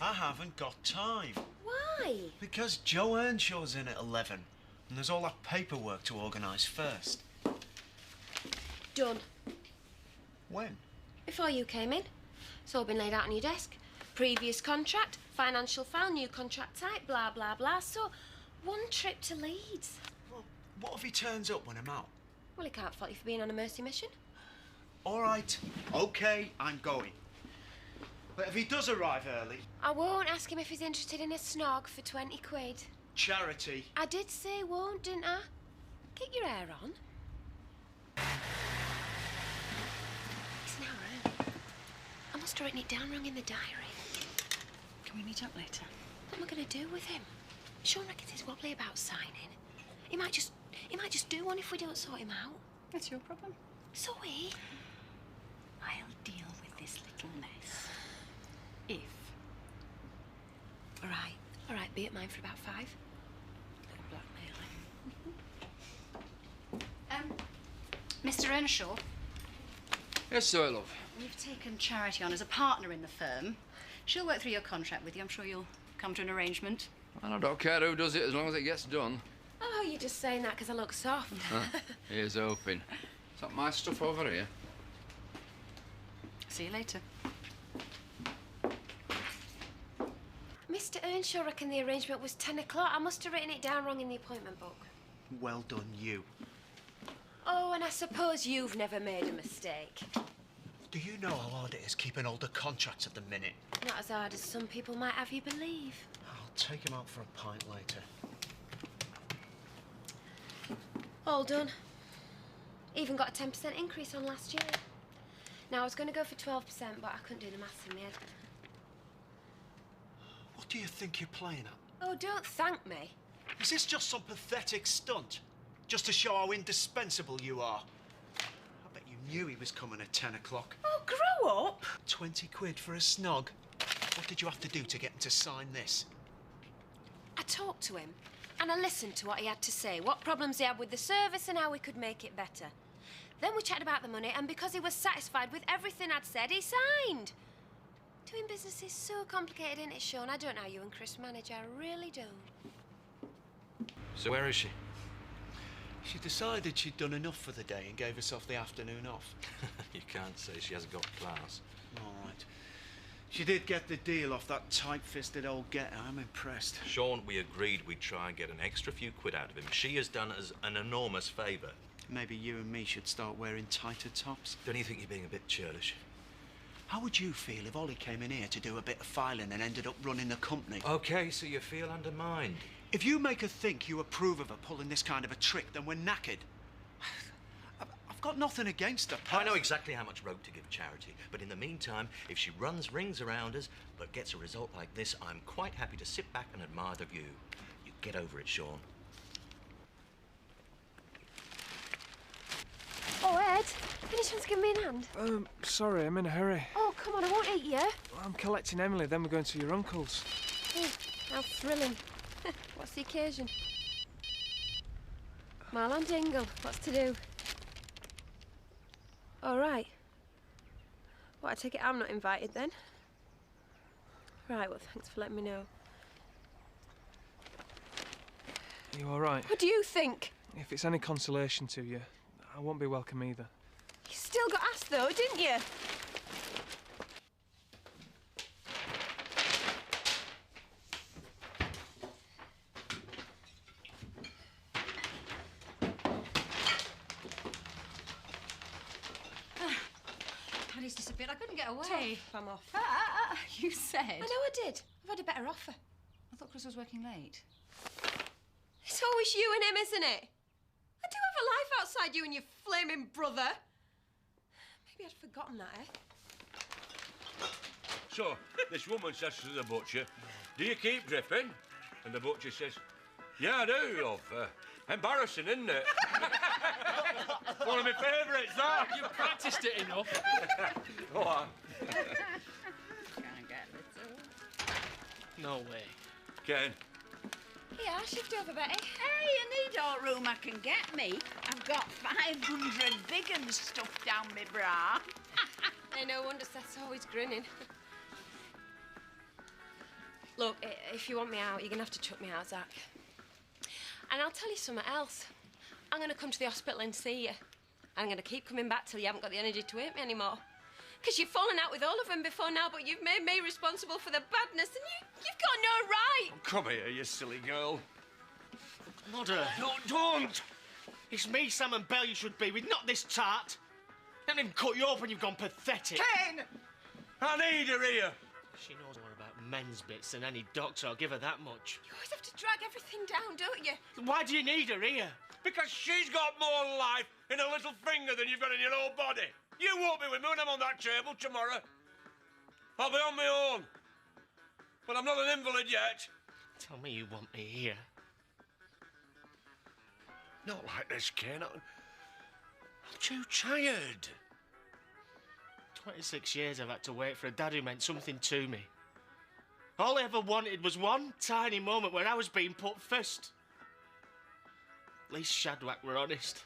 I haven't got time. Why? Because Joe Earnshaw's in at 11, and there's all that paperwork to organise first. Done. When? Before you came in. It's all been laid out on your desk. Previous contract, financial file, new contract type, blah, blah, blah. So, one trip to Leeds. Well, what if he turns up when I'm out? Well, he can't fault you for being on a mercy mission. All right. OK, I'm going. But if he does arrive early... I won't ask him if he's interested in a snog for 20 quid. Charity. I did say won't, didn't I? Get your hair on. It's an hour early. I must have written it down wrong in the diary. Can we meet up later? What am I going to do with him? Sean reckons he's wobbly about signing. He might just do one if we don't sort him out. That's your problem. Zoe. I'll deal with this little mess. If. All right, be at mine for about 5. Little blackmailer. Mr. Earnshaw. Yes, Zoe, love. We've taken Charity on as a partner in the firm. She'll work through your contract with you. I'm sure you'll come to an arrangement. And I don't care who does it as long as it gets done. Oh, you're just saying that because I look soft. Here's hoping. Is that my stuff over here? See you later. Mr. Earnshaw reckoned the arrangement was 10 o'clock. I must have written it down wrong in the appointment book. Well done, you. Oh, and I suppose you've never made a mistake. Do you know how hard it is keeping older contracts at the minute? Not as hard as some people might have you believe. I'll take him out for a pint later. All done. Even got a 10% increase on last year. Now, I was going to go for 12%, but I couldn't do the maths in my head. What do you think you're playing at? Oh, don't thank me. Is this just some pathetic stunt? Just to show how indispensable you are? I bet you knew he was coming at 10 o'clock. Oh, grow up. 20 quid for a snog? What did you have to do to get him to sign this? I talked to him, and I listened to what he had to say, what problems he had with the service and how we could make it better. Then we chatted about the money, and because he was satisfied with everything I'd said, he signed. Doing business is so complicated, isn't it, Sean? I don't know how you and Chris manage, I really don't. So where is she? She decided she'd done enough for the day and gave herself the afternoon off. You can't say she hasn't got class. All right. She did get the deal off that tight-fisted old getter. I'm impressed. Sean, we agreed we'd try and get an extra few quid out of him. She has done us an enormous favour. Maybe you and me should start wearing tighter tops. Don't you think you're being a bit churlish? How would you feel if Ollie came in here to do a bit of filing and ended up running the company? OK, so you feel undermined. If you make her think you approve of her pulling this kind of a trick, then we're knackered. I've got nothing against her. I know exactly how much rope to give Charity, but in the meantime, if she runs rings around us but gets a result like this, I'm quite happy to sit back and admire the view. You get over it, Sean. Oh, Ed, any chance to give me a hand? Sorry, I'm in a hurry. Oh, come on, I won't eat you. I'm collecting Emily, then we're going to your uncle's. Oh, how thrilling. What's the occasion? Marlon Dingle, what's to do? All right. Well, I take it I'm not invited then. Right, well, thanks for letting me know. Are you all right? What do you think? If it's any consolation to you, I won't be welcome either. You still got asked, though, didn't you? Paddy's disappeared. I couldn't get away. I'm off. You said? I know I did. I've had a better offer. I thought Chris was working late. It's always you and him, isn't it? I do have a life outside you and your flaming brother. Maybe I'd forgotten that, eh? So, this woman says to the butcher, "Do you keep dripping?" And the butcher says, "Yeah, I do, love. Embarrassing, isn't it?" One of my favourites, that. You practised it enough. Go on. Can't get little. No way. Ken. Yeah, I'll shift over, Betty. Hey, you need all room I can get me. I've got 500 big uns stuffed down my bra. Hey, no wonder Seth's always grinning. Look, if you want me out, you're going to have to chuck me out, Zak. And I'll tell you something else. I'm going to come to the hospital and see you. I'm going to keep coming back till you haven't got the energy to hate me anymore. Because you've fallen out with all of them before now, but you've made me responsible for the badness, and you've got no right. Oh, come here, you silly girl. Mother. No, don't! It's me, Sam and Belle you should be with, not this tart. Let him cut you open, you've gone pathetic. Ken! I need her here. She knows more about men's bits than any doctor, I'll give her that much. You always have to drag everything down, don't you? Why do you need her here? Because she's got more life in a little finger than you've got in your whole body. You won't be with me when I'm on that table tomorrow. I'll be on my own. But I'm not an invalid yet. Tell me you want me here. Not like this, Ken. I'm too tired. 26 years I've had to wait for a dad who meant something to me. All I ever wanted was one tiny moment where I was being put first. At least Shadwack were honest.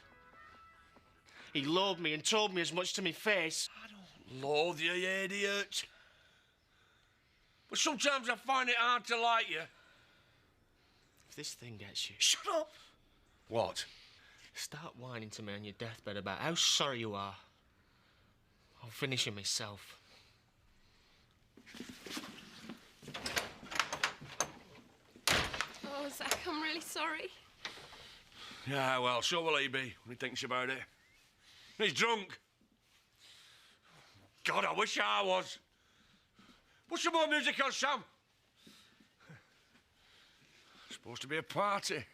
He loathed me and told me as much to me face. I don't loathe you, you idiot. But sometimes I find it hard to like you. If this thing gets you... Shut up! What? Start whining to me on your deathbed about how sorry you are. I'll finish it myself. Oh, Zak, I'm really sorry. Yeah, well, so will he be when he thinks about it. He's drunk. God, I wish I was. Put some more music on, Sam. It's supposed to be a party.